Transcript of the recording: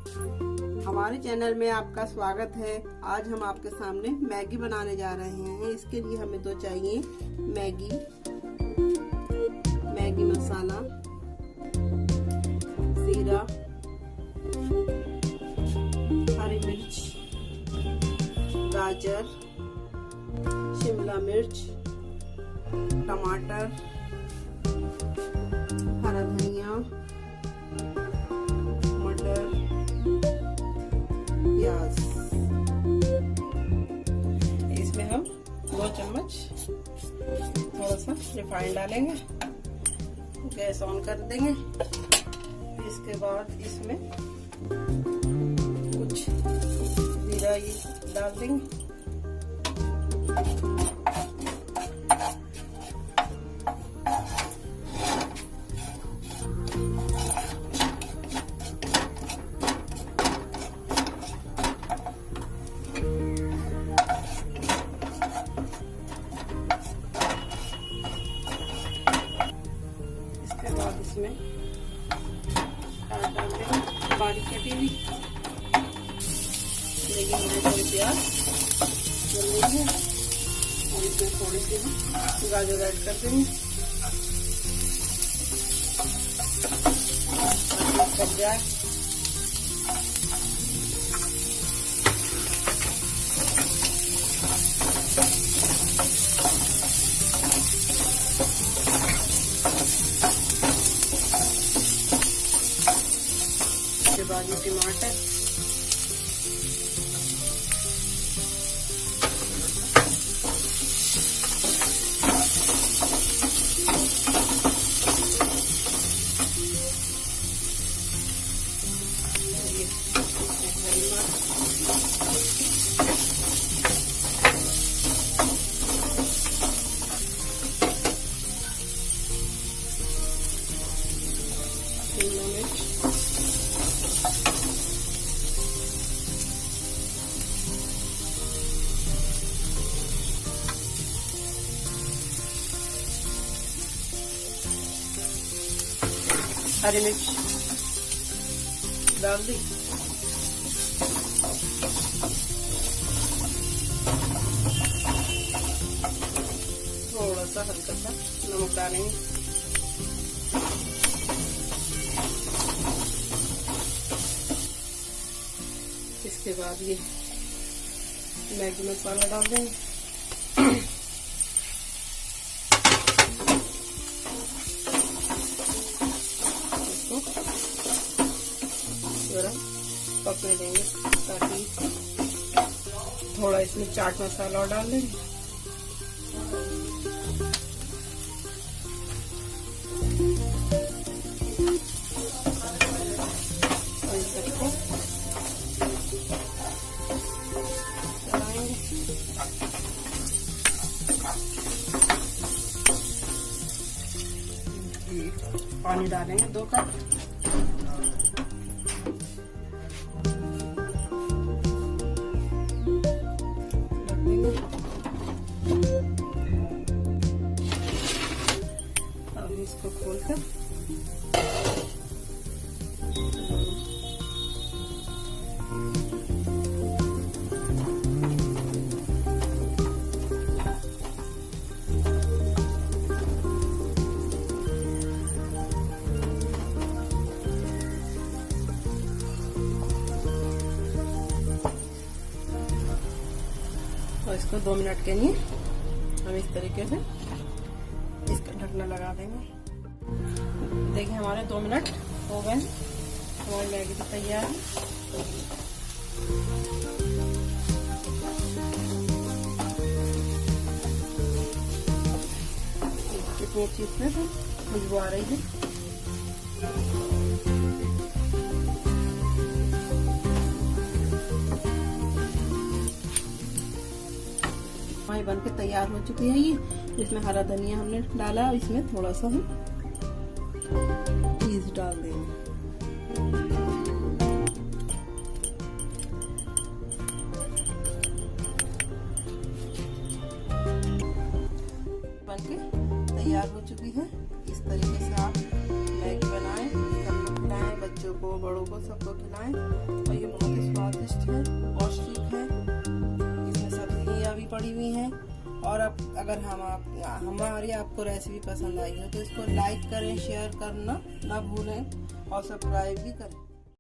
हमारे चैनल में आपका स्वागत है। आज हम आपके सामने मैगी बनाने जा रहे हैं। इसके लिए हमें तो चाहिए मैगी मसाला, जीरा, हरी मिर्च, गाजर, शिमला मिर्च, टमाटर, हरा धनिया, मटर, प्याज। इसमें हम 2 चम्मच थोड़ा सा रिफाइंड डालेंगे। गैस ऑन कर देंगे। इसके बाद इसमें कुछ जीरा डाल देंगे। इसमें डाल देंगे बारीक कटी हुई, लेकिन हमें थोड़ी प्याज डाल देंगे और इसमें थोड़ी सी गाजर ऐड कर देंगे। पक जाए उसके बाद ये टमाटर, शिमला मिर्च, हरी मिर्च डाल दी। थोड़ा सा हल्का सा नमक डालेंगे। इसके बाद ये मैगी मसाला डाल देंगे। पकने देंगे ताकि थोड़ा इसमें चाट मसाला और डाल देंगे। और इसको चलाएंगे। पानी डालेंगे 2 कप। अब इसको खोलकर और इसको 2 मिनट के लिए हम इस तरीके से इसका ढकना लगा देंगे। देखिए हमारे 2 मिनट हो गए, हमारी मैगी तो तैयार है। कितनी अच्छी इसमें खुशबू आ रही है। हमारी बन के तैयार हो चुकी है। ये इसमें हरा धनिया हमने डाला, इसमें थोड़ा सा हम चीज डाल देंगे। बन के तैयार हो चुकी है। इस तरीके से आप मैगी बनाएं, सबको खिलाएं, बच्चों को, बड़ों को, सबको खिलाएं। पड़ी हुई हैं। और अब अगर हमारी आपको रेसिपी पसंद आई हो तो इसको लाइक करें, शेयर करना ना भूलें और सब्सक्राइब भी करें।